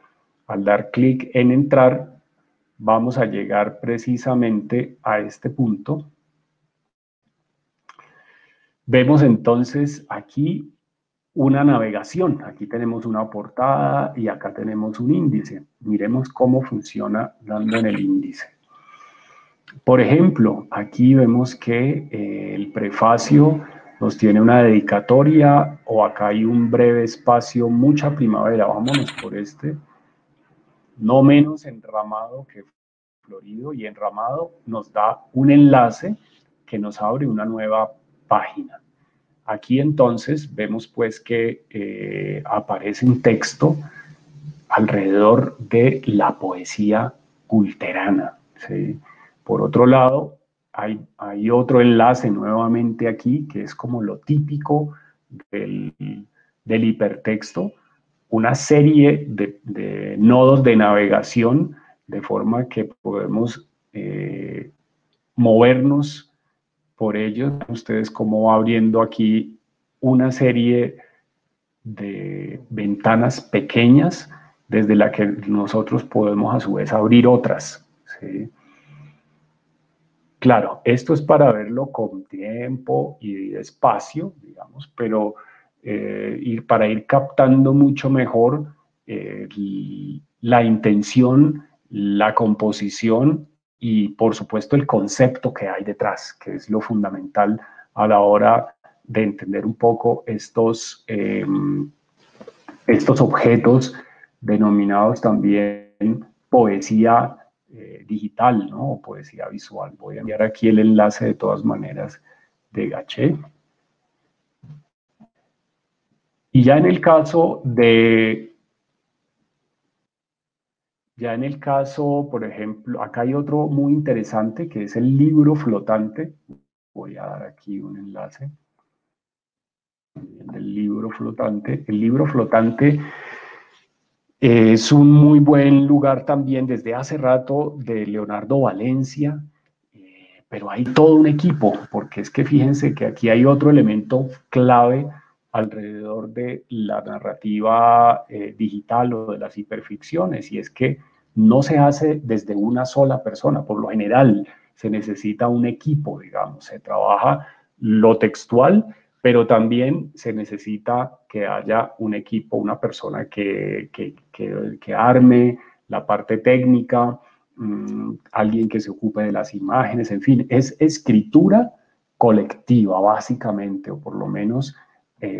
Al dar clic en entrar, vamos a llegar precisamente a este punto. Vemos entonces aquí una navegación. Aquí tenemos una portada y acá tenemos un índice. Miremos cómo funciona dando en el índice. Por ejemplo, aquí vemos que el prefacio nos tiene una dedicatoria, o acá hay un breve espacio, mucha primavera, vámonos por este, no menos enramado que florido, y enramado nos da un enlace que nos abre una nueva página. Aquí entonces vemos pues que aparece un texto alrededor de la poesía culterana, ¿sí? Por otro lado, hay otro enlace nuevamente aquí, que es como lo típico del hipertexto, una serie de nodos de navegación, de forma que podemos movernos por ellos. Ustedes cómo va abriendo aquí una serie de ventanas pequeñas desde la que nosotros podemos a su vez abrir otras, ¿sí? Claro, esto es para verlo con tiempo y despacio, digamos, pero para ir captando mucho mejor la intención, la composición y, por supuesto, el concepto que hay detrás, que es lo fundamental a la hora de entender un poco estos objetos denominados también poesía digital, ¿no? O poesía visual. Voy a enviar aquí el enlace de todas maneras de Gaché. Y ya en el caso, por ejemplo, acá hay otro muy interesante que es el libro flotante. Voy a dar aquí un enlace del libro flotante. El libro flotante es un muy buen lugar también desde hace rato de Leonardo Valencia, pero hay todo un equipo, porque es que fíjense que aquí hay otro elemento clave alrededor de la narrativa digital o de las hiperficciones, y es que no se hace desde una sola persona. Por lo general se necesita un equipo, digamos, se trabaja lo textual, pero también se necesita que haya un equipo, una persona que arme la parte técnica, alguien que se ocupe de las imágenes, en fin, es escritura colectiva básicamente, o por lo menos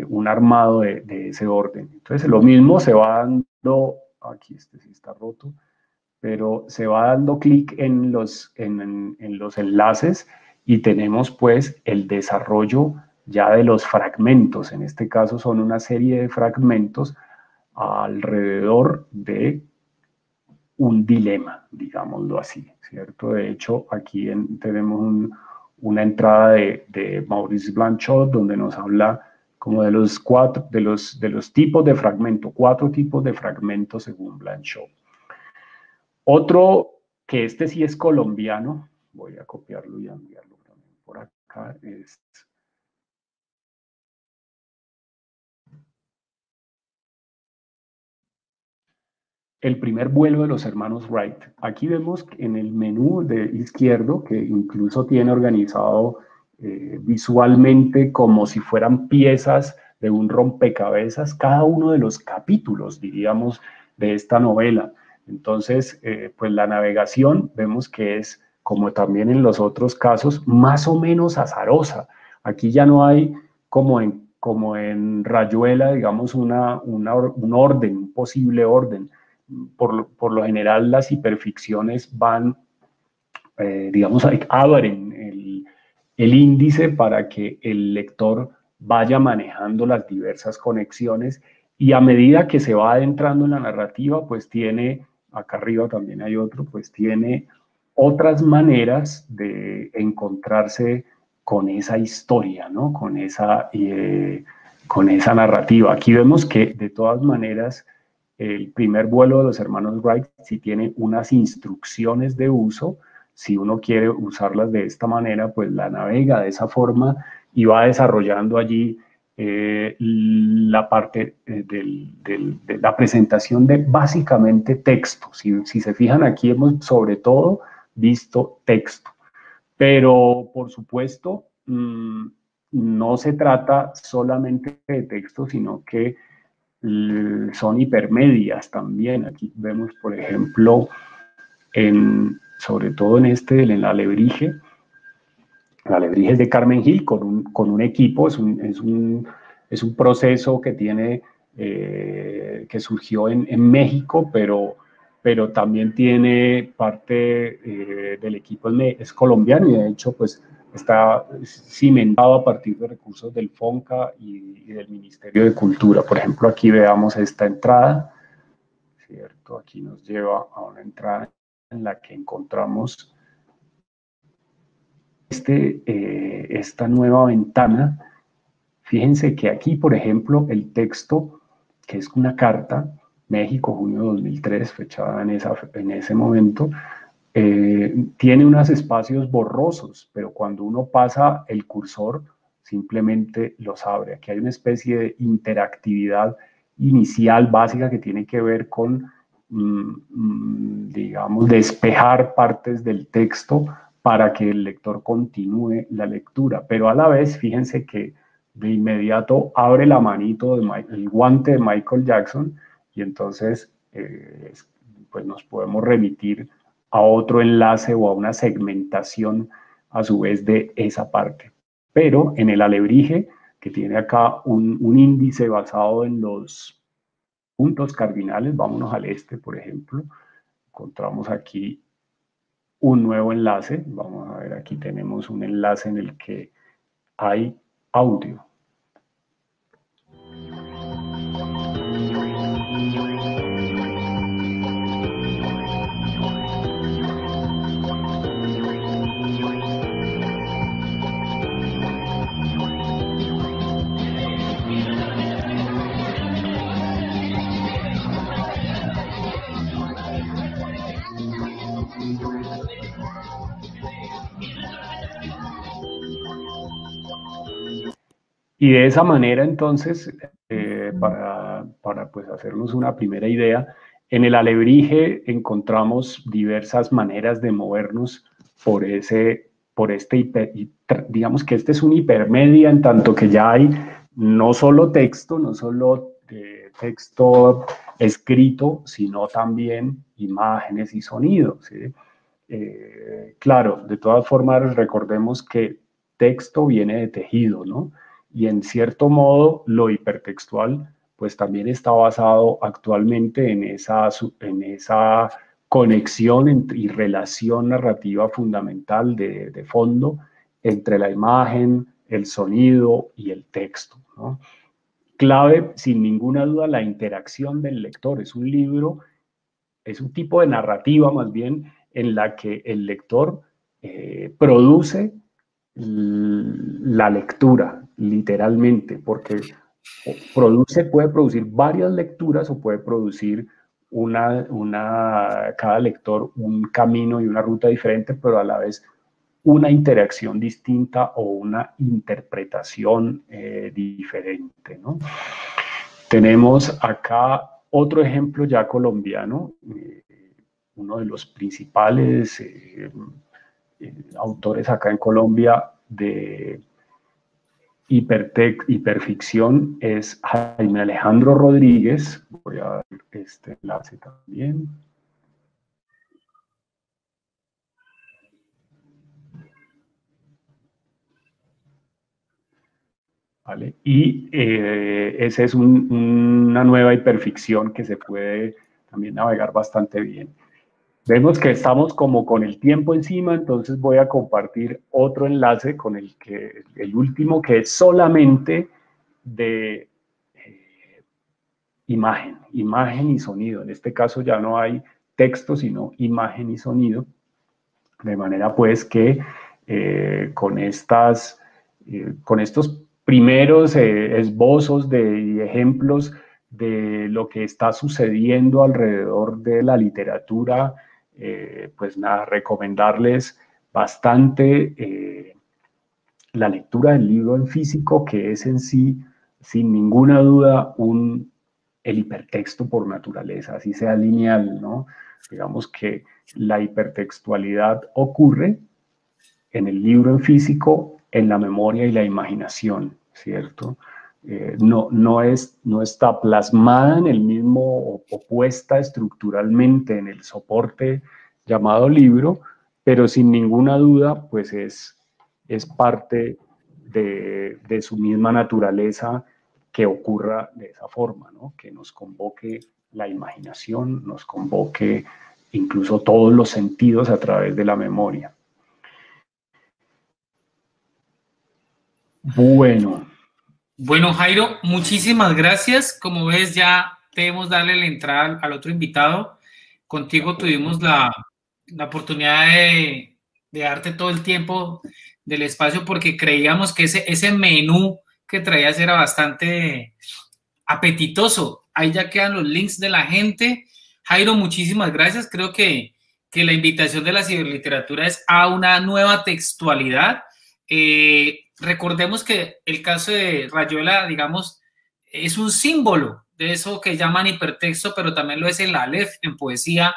un armado de ese orden. Entonces lo mismo se va dando, aquí este sí está roto, pero se va dando clic en los enlaces y tenemos pues el desarrollo ya de los fragmentos. En este caso son una serie de fragmentos alrededor de un dilema, digámoslo así, ¿cierto? De hecho, aquí tenemos una entrada de Maurice Blanchot donde nos habla como de los tipos de fragmento, 4 tipos de fragmentos según Blanchot. Otro, que este sí es colombiano, voy a copiarlo y enviarlo también por acá, es El primer vuelo de los hermanos Wright. Aquí vemos en el menú de izquierdo, que incluso tiene organizado visualmente como si fueran piezas de un rompecabezas, cada uno de los capítulos, diríamos, de esta novela. Entonces, pues la navegación vemos que es, como también en los otros casos, más o menos azarosa. Aquí ya no hay como en Rayuela, digamos, un orden, un posible orden. Por lo general las hiperficciones van, digamos, abren el índice para que el lector vaya manejando las diversas conexiones, y a medida que se va adentrando en la narrativa, pues tiene, acá arriba también hay otro, pues tiene otras maneras de encontrarse con esa historia, ¿no? Con esa narrativa. Aquí vemos que de todas maneras el primer vuelo de los hermanos Wright sí tiene unas instrucciones de uso. Si uno quiere usarlas de esta manera, pues la navega de esa forma y va desarrollando allí la parte de la presentación de básicamente texto. Si se fijan aquí hemos sobre todo visto texto, pero por supuesto no se trata solamente de texto, sino que son hipermedias también. Aquí vemos, por ejemplo, sobre todo en el alebrije, El alebrije es de Carmen Gil con un equipo, es un proceso que tiene, que surgió en México, pero también tiene parte del equipo, es colombiano y de hecho pues está cimentado a partir de recursos del FONCA y del Ministerio de Cultura. Por ejemplo, aquí veamos esta entrada, ¿cierto? Aquí nos lleva a una entrada en la que encontramos esta nueva ventana. Fíjense que aquí, por ejemplo, el texto, que es una carta, México, junio de 2003, fechada en ese momento, tiene unos espacios borrosos, pero cuando uno pasa el cursor, simplemente los abre. Aquí hay una especie de interactividad inicial básica que tiene que ver con, digamos, despejar partes del texto para que el lector continúe la lectura, pero a la vez, fíjense que de inmediato abre la manito, el guante de Michael Jackson, y entonces pues nos podemos remitir a otro enlace o a una segmentación a su vez de esa parte. Pero en el alebrije, que tiene acá un índice basado en los puntos cardinales, vámonos al este, por ejemplo, encontramos aquí un nuevo enlace. Vamos a ver, aquí tenemos un enlace en el que hay audio. Y de esa manera, entonces, para pues hacernos una primera idea, en el alebrije encontramos diversas maneras de movernos por digamos que este es un hipermedia, en tanto que ya hay no solo texto, no solo texto escrito, sino también imágenes y sonidos, ¿sí? Claro, de todas formas, recordemos que texto viene de tejido, ¿no? Y en cierto modo lo hipertextual pues también está basado actualmente en esa conexión y relación narrativa fundamental de fondo entre la imagen, el sonido y el texto, ¿no? Clave, sin ninguna duda, la interacción del lector. Es un libro, es un tipo de narrativa más bien en la que el lector produce la lectura, literalmente, porque puede producir varias lecturas o puede producir cada lector un camino y una ruta diferente, pero a la vez una interacción distinta o una interpretación diferente, ¿no? Tenemos acá otro ejemplo ya colombiano, uno de los principales autores acá en Colombia de hiperficción es Jaime Alejandro Rodríguez. Voy a dar este enlace también. ¿Vale? Y esa es una nueva hiperficción que se puede también navegar bastante bien. Vemos que estamos como con el tiempo encima, entonces voy a compartir otro enlace con el último, que es solamente de imagen y sonido. En este caso ya no hay texto, sino imagen y sonido. De manera pues que con estos primeros esbozos y ejemplos de lo que está sucediendo alrededor de la literatura, pues nada, recomendarles bastante la lectura del libro en físico, que es en sí, sin ninguna duda, el hipertexto por naturaleza, así sea lineal, ¿no? Digamos que la hipertextualidad ocurre en el libro en físico, en la memoria y la imaginación, ¿cierto? No está plasmada en el mismo o puesta estructuralmente en el soporte llamado libro, pero sin ninguna duda, pues es es parte de su misma naturaleza que ocurra de esa forma, ¿no? Que nos convoque la imaginación, nos convoque incluso todos los sentidos a través de la memoria. Bueno, Jairo, muchísimas gracias. Como ves, ya debemos darle la entrada al otro invitado. Contigo tuvimos la oportunidad de darte todo el tiempo del espacio porque creíamos que ese menú que traías era bastante apetitoso. Ahí ya quedan los links de la gente. Jairo, muchísimas gracias. Creo que la invitación de la ciberliteratura es a una nueva textualidad. Recordemos que el caso de Rayuela, digamos, es un símbolo de eso que llaman hipertexto, pero también lo es en la Aleph, en poesía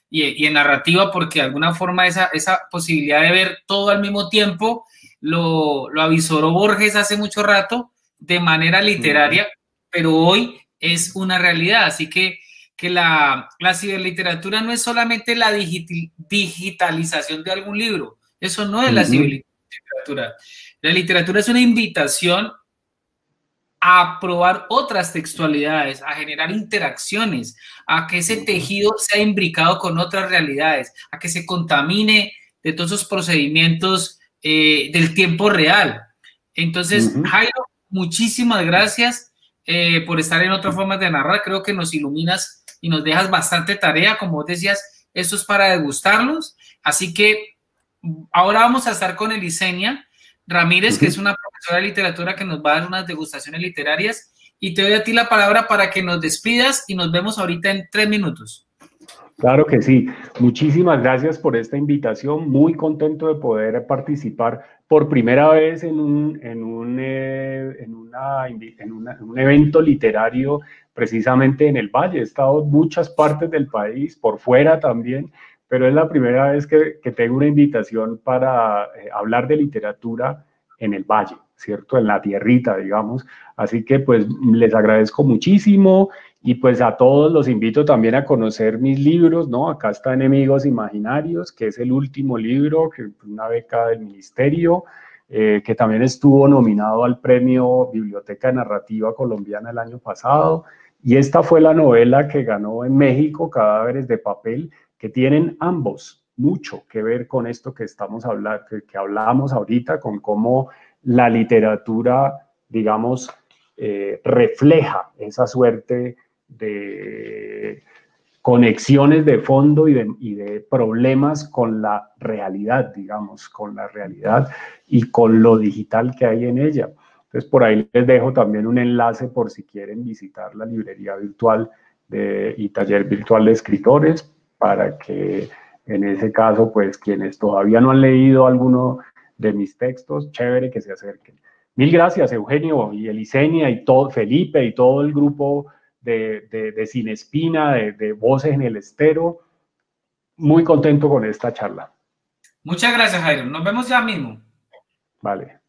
y en narrativa, porque de alguna forma esa posibilidad de ver todo al mismo tiempo lo avisoró Borges hace mucho rato de manera literaria, pero hoy es una realidad. Así que la ciberliteratura no es solamente la digitalización de algún libro, eso no es la ciberliteratura. La literatura es una invitación a probar otras textualidades, a generar interacciones, a que ese tejido sea imbricado con otras realidades, a que se contamine de todos esos procedimientos del tiempo real. Entonces, Jairo, muchísimas gracias por estar en Otras Formas de Narrar. Creo que nos iluminas y nos dejas bastante tarea. Como vos decías, esto es para degustarlos. Así que ahora vamos a estar con Elisenia Ramírez, que es una profesora de literatura que nos va a dar unas degustaciones literarias, y te doy a ti la palabra para que nos despidas y nos vemos ahorita en 3 minutos. Claro que sí. Muchísimas gracias por esta invitación. Muy contento de poder participar por primera vez en un evento literario precisamente en el Valle. He estado en muchas partes del país, por fuera también, pero es la primera vez que tengo una invitación para hablar de literatura en el Valle, ¿cierto? En la tierrita, digamos. Así que pues les agradezco muchísimo y pues a todos los invito también a conocer mis libros, ¿no? Acá está Enemigos Imaginarios, que es el último libro, que una beca del ministerio, que también estuvo nominado al premio Biblioteca Narrativa Colombiana el año pasado. Y esta fue la novela que ganó en México, Cadáveres de Papel, que tienen ambos mucho que ver con esto que estamos hablando, que hablamos ahorita, con cómo la literatura, digamos, refleja esa suerte de conexiones de fondo y de problemas con la realidad, digamos, con la realidad y con lo digital que hay en ella. Entonces, por ahí les dejo también un enlace por si quieren visitar la librería virtual y taller virtual de escritores, para que en ese caso, pues quienes todavía no han leído alguno de mis textos, chévere que se acerquen. Mil gracias, Eugenio y Elisenia y todo, Felipe y todo el grupo de Sin Espina, de Voces en el Estero. Muy contento con esta charla. Muchas gracias, Jairo. Nos vemos ya mismo. Vale.